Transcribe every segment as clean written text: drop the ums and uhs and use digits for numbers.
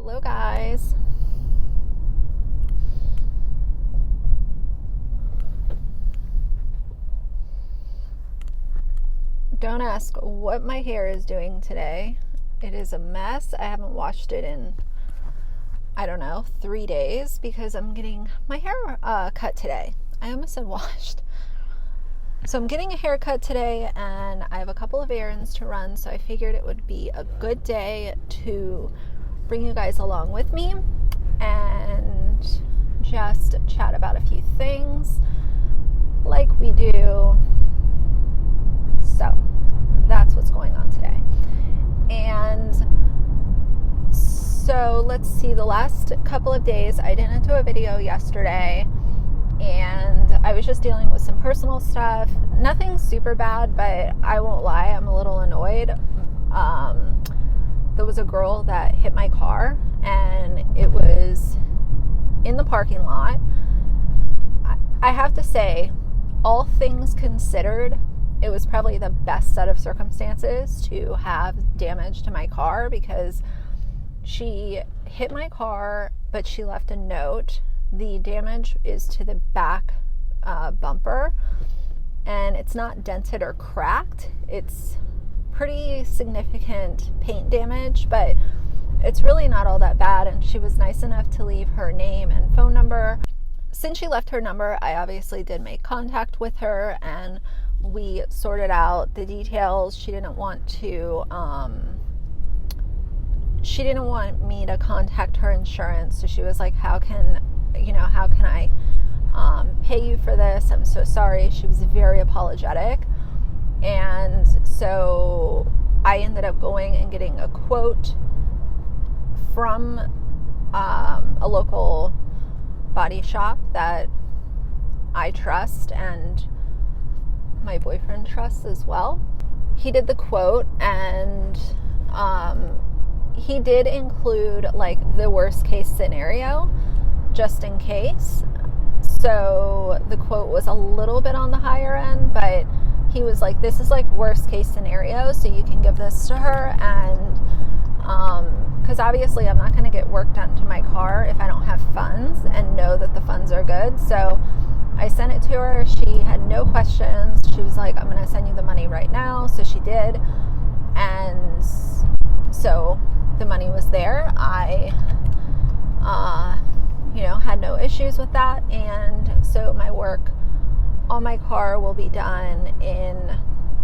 Hello guys. Don't ask what my hair is doing today. It is a mess. I haven't washed it in, 3 days because I'm getting my hair cut today. I almost said washed. So I'm getting a haircut today and I have a couple of errands to run, so I figured it would be a good day to bring you guys along with me and just chat about a few things like we do. So that's what's going on today. And so let's see, the last couple of days I didn't do a video yesterday and I was just dealing with some personal stuff. Nothing super bad, but I won't lie, I'm a little annoyed. There was a girl that hit my car and it was in the parking lot. I have to say, all things considered, it was probably the best set of circumstances to have damage to my car because she hit my car, but she left a note. The damage is to the back bumper, and it's not dented or cracked. It's pretty significant paint damage, but it's really not all that bad, and she was nice enough to leave her name and phone number. Since she left her number, I obviously did make contact with her, and we sorted out the details. She didn't want me to contact her insurance, so she was like, how can I pay you for this? I'm so sorry. She was very apologetic. And so I ended up going and getting a quote from a local body shop that I trust and my boyfriend trusts as well. He did the quote, and he did include like the worst case scenario just in case. So the quote was a little bit on the higher end, but he was like, this is like worst case scenario, so you can give this to her. And because obviously I'm not going to get work done to my car if I don't have funds and know that the funds are good. So I sent it to her. She had no questions. She was like, I'm going to send you the money right now. So she did. And so the money was there. I had no issues with that. And so my work on my car will be done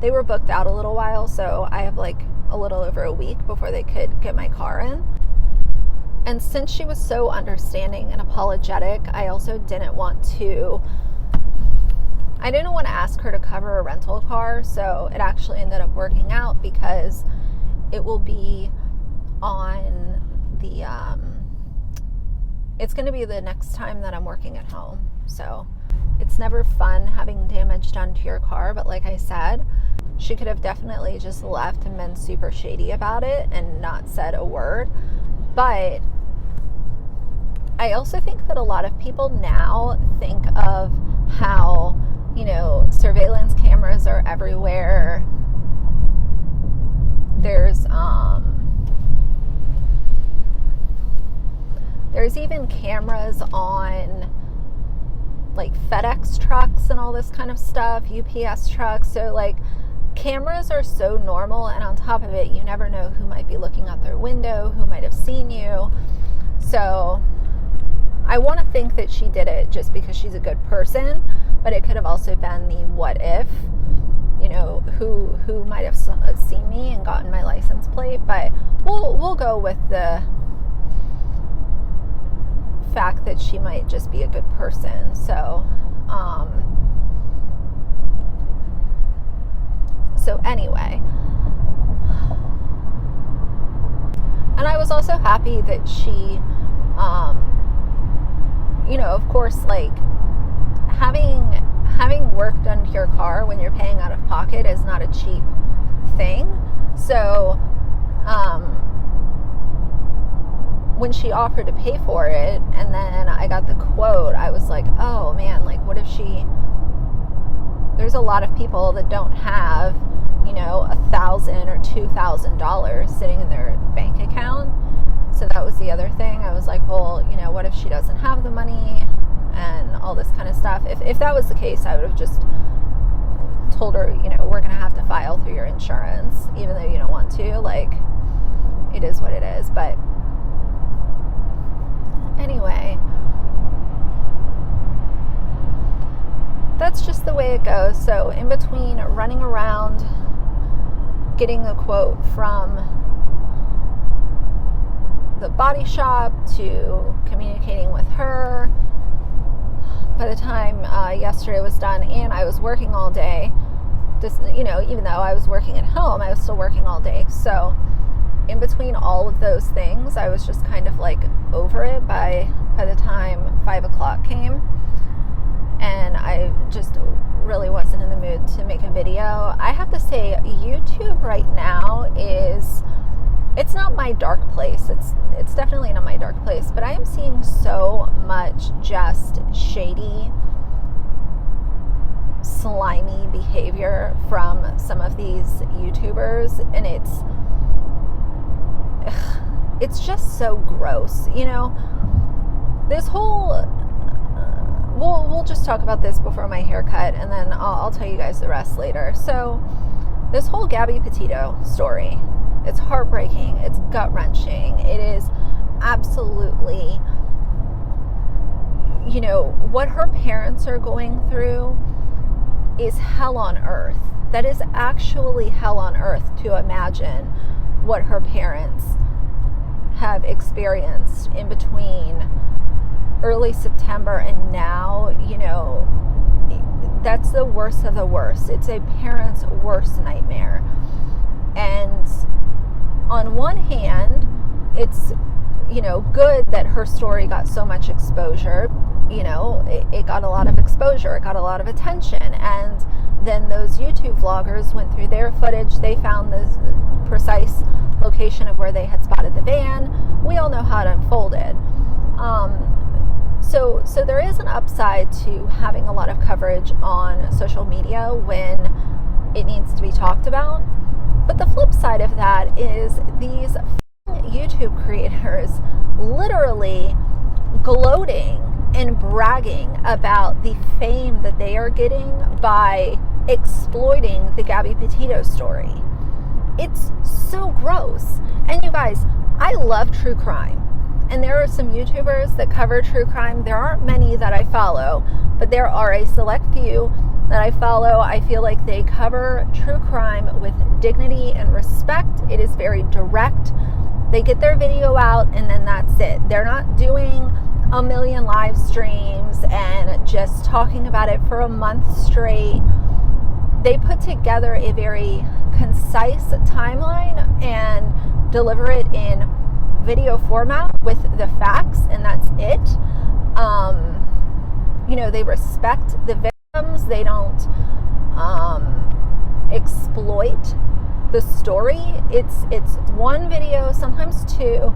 they were booked out a little while, so I have like a little over a week before they could get my car in. And since she was so understanding and apologetic, I also didn't want to ask her to cover a rental car, so it actually ended up working out because it will be on the it's going to be the next time that I'm working at home. So it's never fun having damage done to your car, but like I said, she could have definitely just left and been super shady about it and not said a word. But I also think that a lot of people now think of how, surveillance cameras are everywhere. There's even cameras on like FedEx trucks and all this kind of stuff, UPS trucks. So like cameras are so normal, and on top of it, you never know who might be looking out their window, who might have seen you. So I want to think that she did it just because she's a good person, but it could have also been the what if, who might have seen me and gotten my license plate. But we'll go with the fact that she might just be a good person. So anyway, and I was also happy that she of course, like having work done to your car when you're paying out of pocket is not a cheap thing. So when she offered to pay for it and then I got the quote, I was like, oh man, like what if there's a lot of people that don't have, $1,000 or $2,000 sitting in their bank account. So that was the other thing. I was like, well, you know, what if she doesn't have the money and all this kind of stuff? If that was the case, I would have just told her, you know, we're going to have to file through your insurance, even though you don't want to. Like, it is what it is. But anyway, that's just the way it goes. So in between running around, getting a quote from the body shop to communicating with her, by the time yesterday was done, and I was working all day, just, you know, even though I was working at home, I was still working all day. So in between all of those things, I was just kind of like over it by the time 5 o'clock came, and I just really wasn't in the mood to make a video. I have to say, YouTube right now it's not my dark place. It's definitely not my dark place, but I am seeing so much just shady, slimy behavior from some of these YouTubers, and it's just so gross. You know, this whole we'll just talk about this before my haircut, and then I'll tell you guys the rest later. So this whole Gabby Petito story, it's heartbreaking, it's gut-wrenching, it is absolutely, you know, what her parents are going through is hell on earth. That is actually hell on earth to imagine what her parents have experienced in between early September and now. You know, that's the worst of the worst. It's a parent's worst nightmare. And on one hand, it's, you know, good that her story got so much exposure. You know, it got a lot of exposure, it got a lot of attention, and then those YouTube vloggers went through their footage. They found the precise location of where they had spotted the van. We all know how it unfolded. So there is an upside to having a lot of coverage on social media when it needs to be talked about. But the flip side of that is these YouTube creators literally gloating and bragging about the fame that they are getting by exploiting the Gabby Petito story. It's so gross. And you guys, I love true crime. And there are some YouTubers that cover true crime. There aren't many that I follow, but there are a select few that I follow. I feel like they cover true crime with dignity and respect. It is very direct. They get their video out and then that's it. They're not doing a million live streams and just talking about it for a month straight. They put together a very concise timeline and deliver it in video format with the facts, and that's it. You know, they respect the victims. They don't exploit the story. It's one video, sometimes two.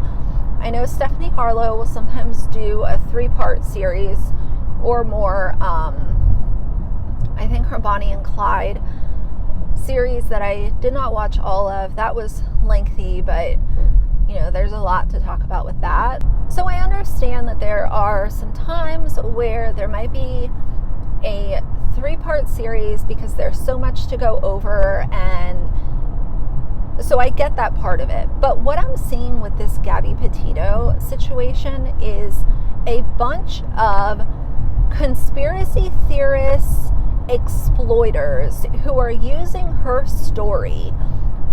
I know Stephanie Harlow will sometimes do a 3-part series or more. I think her Bonnie and Clyde series that I did not watch all of, that was lengthy, but you know, there's a lot to talk about with that. So I understand that there are some times where there might be a 3-part series because there's so much to go over, and so I get that part of it. But what I'm seeing with this Gabby Petito situation is a bunch of conspiracy theorists, exploiters who are using her story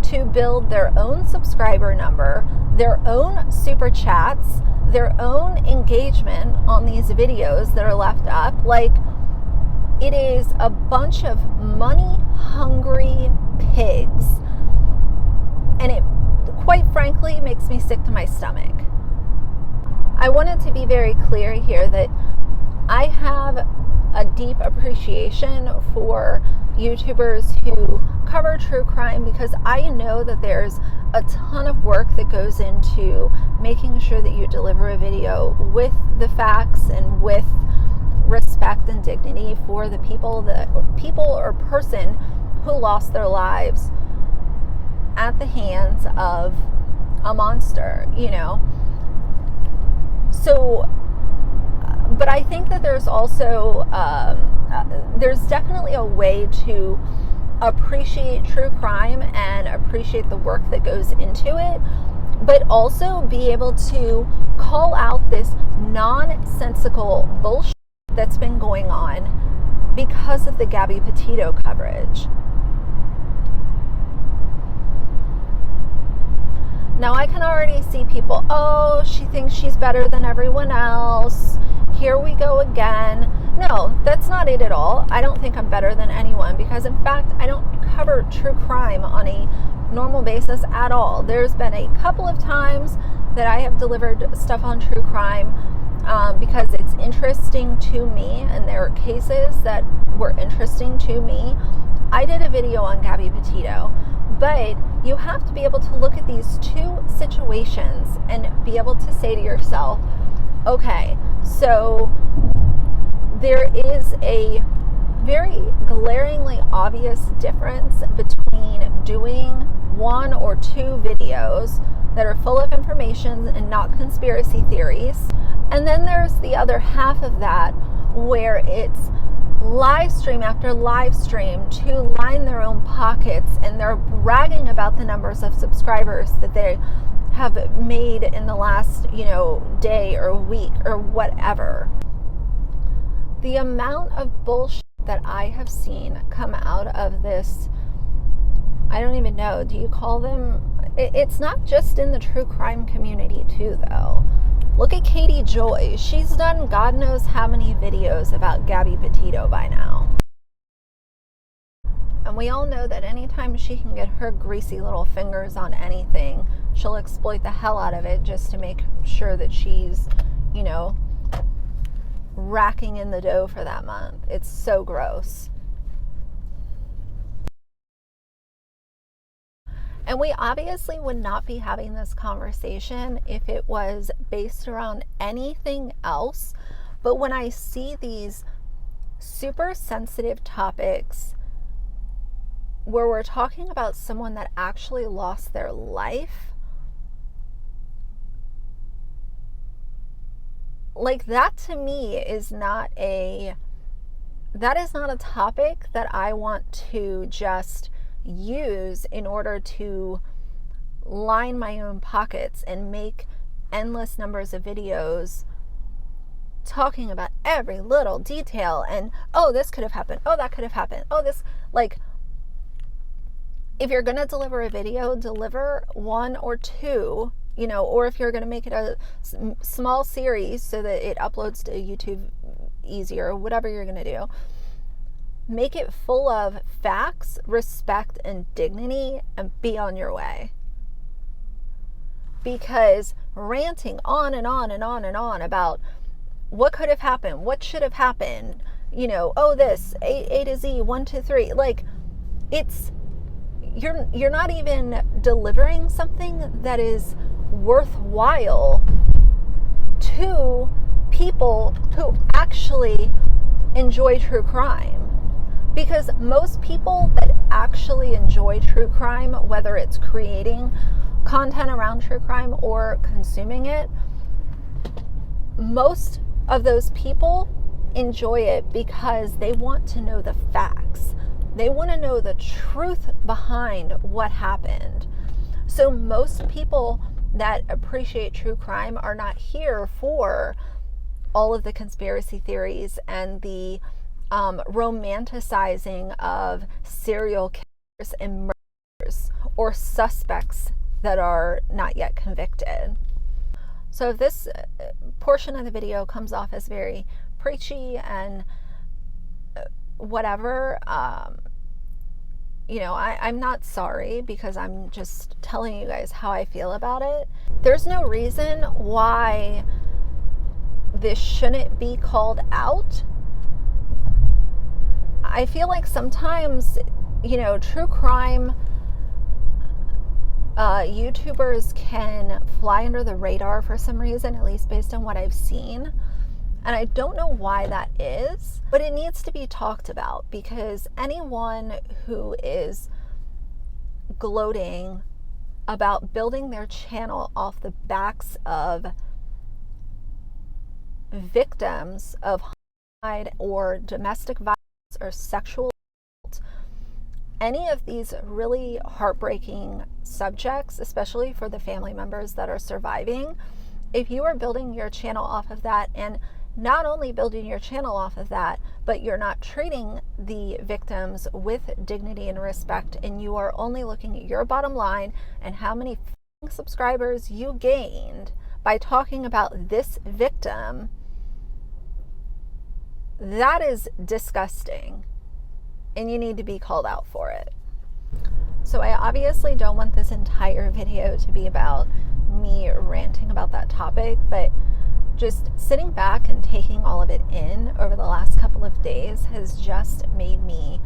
to build their own subscriber number, their own super chats, their own engagement on these videos that are left up. Like, it is a bunch of money-hungry pigs. And it, quite frankly, makes me sick to my stomach. I wanted to be very clear here that I have a deep appreciation for YouTubers who cover true crime, because I know that there's a ton of work that goes into making sure that you deliver a video with the facts and with respect and dignity for the people or person who lost their lives at the hands of a monster, you know. So, but I think that there's also, there's definitely a way to appreciate true crime and appreciate the work that goes into it, but also be able to call out this nonsensical bullshit that's been going on because of the Gabby Petito coverage. Now I can already see people, oh, she thinks she's better than everyone else. Here we go again. No, that's not it at all. I don't think I'm better than anyone because, in fact, I don't cover true crime on a normal basis at all. There's been a couple of times that I have delivered stuff on true crime because it's interesting to me, and there are cases that were interesting to me. I did a video on Gabby Petito, but you have to be able to look at these two situations and be able to say to yourself, okay, so there is a very glaringly obvious difference between doing one or two videos that are full of information and not conspiracy theories. And then there's the other half of that where it's live stream after live stream to line their own pockets, and they're bragging about the numbers of subscribers that they have made in the last, day or week or whatever. The amount of bullshit that I have seen come out of this, I don't even know, do you call them? It's not just in the true crime community too, though. Look at Katie Joy. She's done God knows how many videos about Gabby Petito by now. And we all know that anytime she can get her greasy little fingers on anything, she'll exploit the hell out of it just to make sure that she's, racking in the dough for that month. It's so gross. And we obviously would not be having this conversation if it was based around anything else. But when I see these super sensitive topics where we're talking about someone that actually lost their life, like that to me is not a topic that I want to just use in order to line my own pockets and make endless numbers of videos talking about every little detail and, oh, this could have happened, oh, that could have happened, oh, this, like, if you're going to deliver a video, deliver one or two, or if you're going to make it a small series so that it uploads to YouTube easier, whatever you're going to do, make it full of facts, respect, and dignity, and be on your way. Because ranting on and on and on and on about what could have happened, what should have happened, oh, this, A to Z, 1, 2, 3, like, it's, you're not even delivering something that is worthwhile to people who actually enjoy true crime. Because most people that actually enjoy true crime, whether it's creating content around true crime or consuming it, most of those people enjoy it because they want to know the facts. They want to know the truth behind what happened. So most people that appreciate true crime are not here for all of the conspiracy theories and the romanticizing of serial killers and murders or suspects that are not yet convicted. So if this portion of the video comes off as very preachy and whatever, I'm not sorry, because I'm just telling you guys how I feel about it. There's no reason why this shouldn't be called out. I feel like sometimes, true crime YouTubers can fly under the radar for some reason, at least based on what I've seen. And I don't know why that is, but it needs to be talked about, because anyone who is gloating about building their channel off the backs of victims of homicide or domestic violence or sexual assault, any of these really heartbreaking subjects, especially for the family members that are surviving, if you are building your channel off of that, and not only building your channel off of that, but you're not treating the victims with dignity and respect, and you are only looking at your bottom line and how many subscribers you gained by talking about this victim, that is disgusting, and you need to be called out for it. So I obviously don't want this entire video to be about me ranting about that topic, but just sitting back and taking all of it in over the last couple of days has just made me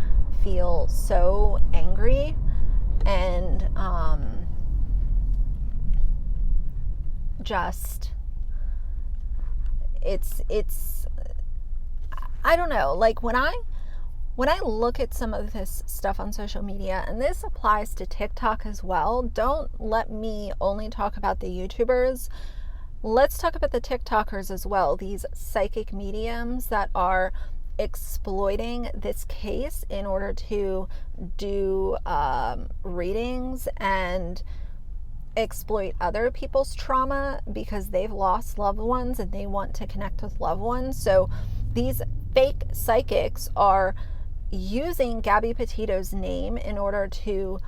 feel so angry, and just it's I don't know, like when I look at some of this stuff on social media, and this applies to TikTok as well, don't let me only talk about the YouTubers. Let's talk about the TikTokers as well, these psychic mediums that are exploiting this case in order to do readings and exploit other people's trauma because they've lost loved ones and they want to connect with loved ones. So these fake psychics are using Gabby Petito's name in order to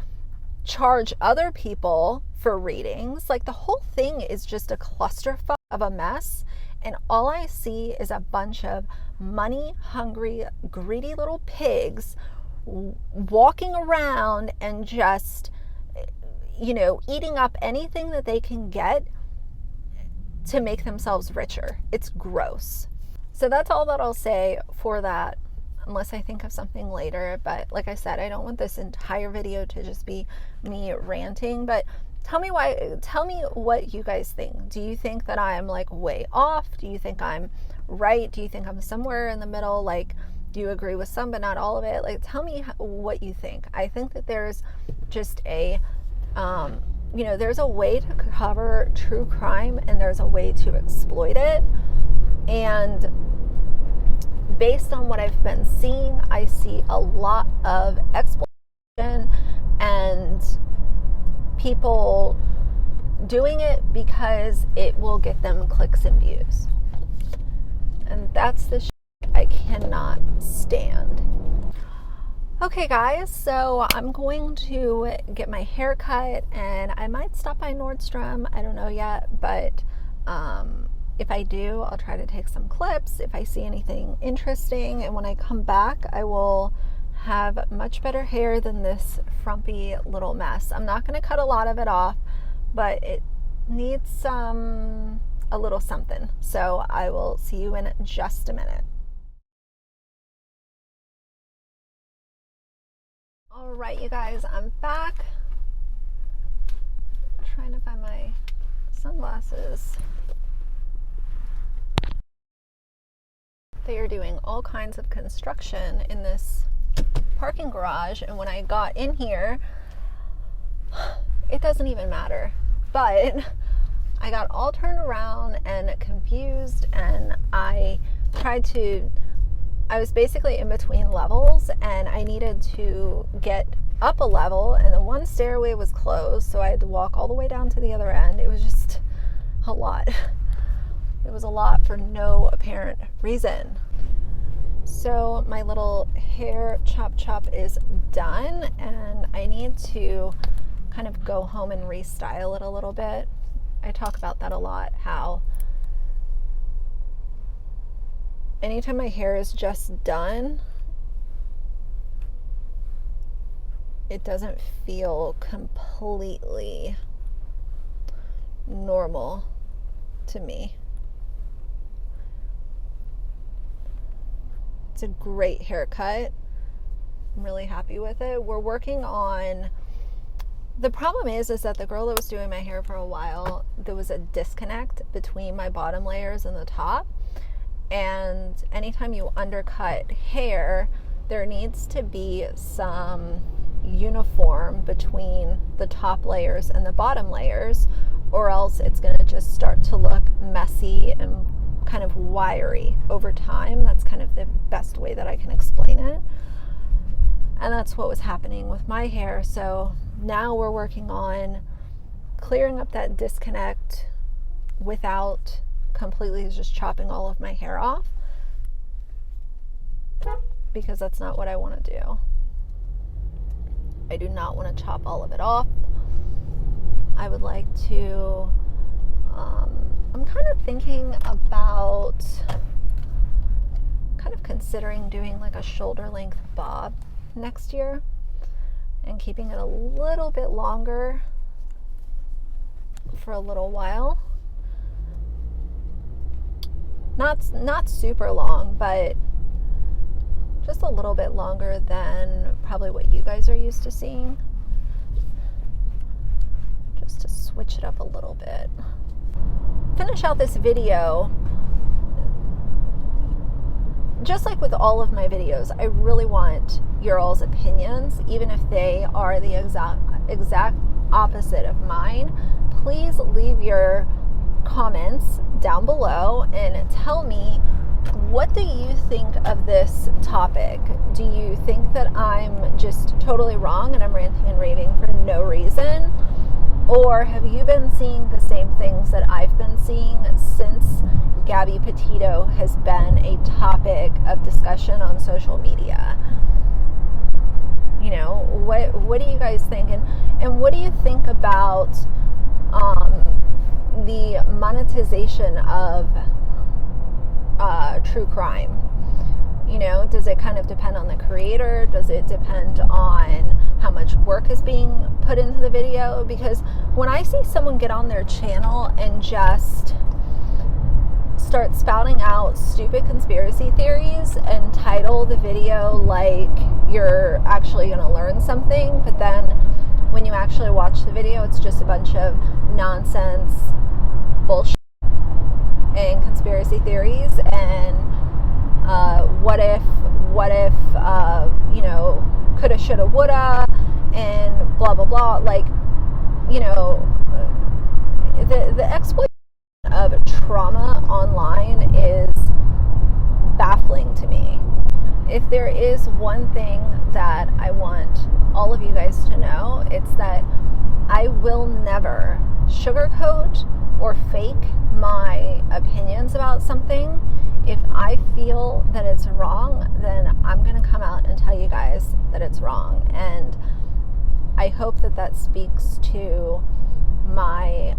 charge other people for readings. Like, the whole thing is just a clusterfuck of a mess, and all I see is a bunch of money hungry, greedy little pigs walking around and just, you know, eating up anything that they can get to make themselves richer. It's gross. So that's all that I'll say for that, unless I think of something later. But like I said, I don't want this entire video to just be me ranting, but tell me what you guys think. Do you think that I'm like way off? Do you think I'm right? Do you think I'm somewhere in the middle? Like, do you agree with some but not all of it? Like, tell me what you think. I think that there's just a you know, there's a way to cover true crime and there's a way to exploit it. And based on what I've been seeing, I see a lot of exploitation and people doing it because it will get them clicks and views. And that's the shit I cannot stand. Okay guys, so I'm going to get my hair cut and I might stop by Nordstrom. I don't know yet, but if I do, I'll try to take some clips if I see anything interesting. And when I come back, I will have much better hair than this frumpy little mess. I'm not going to cut a lot of it off, but it needs a little something. So I will see you in just a minute. All right, you guys, I'm back. Trying to find my sunglasses. They are doing all kinds of construction in this parking garage, and when I got in here, it doesn't even matter, but I got all turned around and confused, and I was basically in between levels, and I needed to get up a level, and the one stairway was closed, so I had to walk all the way down to the other end. It was just a lot. It was a lot for no apparent reason. So my little hair chop is done, and I need to kind of go home and restyle it a little bit. I talk about that a lot, how anytime my hair is just done, it doesn't feel completely normal to me. It's a great haircut. I'm really happy with it. We're working on, the problem is that the girl that was doing my hair for a while, there was a disconnect between my bottom layers and the top. And anytime you undercut hair, there needs to be some uniform between the top layers and the bottom layers, or else it's going to just start to look messy and kind of wiry over time. That's kind of the best way that I can explain it. And that's what was happening with my hair. So now we're working on clearing up that disconnect without completely just chopping all of my hair off, because that's not what I want to do. I do not want to chop all of it off. I would like to, I'm kind of thinking about kind of considering doing like a shoulder length bob next year and keeping it a little bit longer for a little while. Not super long, but just a little bit longer than probably what you guys are used to seeing. Just to switch it up a little bit. Finish out this video. Just like with all of my videos, I really want your all's opinions, even if they are the exact opposite of mine. Please leave your comments down below and tell me, what do you think of this topic? Do you think that I'm just totally wrong and I'm ranting and raving for no reason? Or have you been seeing the same things that I've been seeing since Gabby Petito has been a topic of discussion on social media? You know, what do you guys think? And what do you think about the monetization of true crime? You know, does it kind of depend on the creator? Does it depend on how much work is being put into the video? Because when I see someone get on their channel and just start spouting out stupid conspiracy theories and title the video like you're actually going to learn something, but then when you actually watch the video, it's just a bunch of nonsense, bullshit, and conspiracy theories, and what if you know, coulda, shoulda, woulda, and blah blah blah. Like, you know, the exploitation of trauma online is baffling to me. If there is one thing that I want all of you guys to know, it's that I will never sugarcoat or fake my opinions about something. If I feel that it's wrong, then I'm going to come out and tell you guys that it's wrong. And I hope that that speaks to my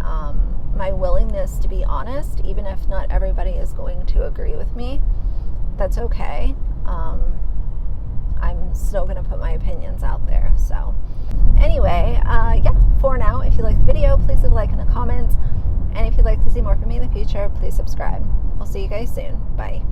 my willingness to be honest, even if not everybody is going to agree with me. That's okay. I'm still going to put my opinions out there. So anyway, yeah, for now, if you like the video, please leave a like and a comment. And if you'd like to see more from me in the future, please subscribe. I'll see you guys soon. Bye.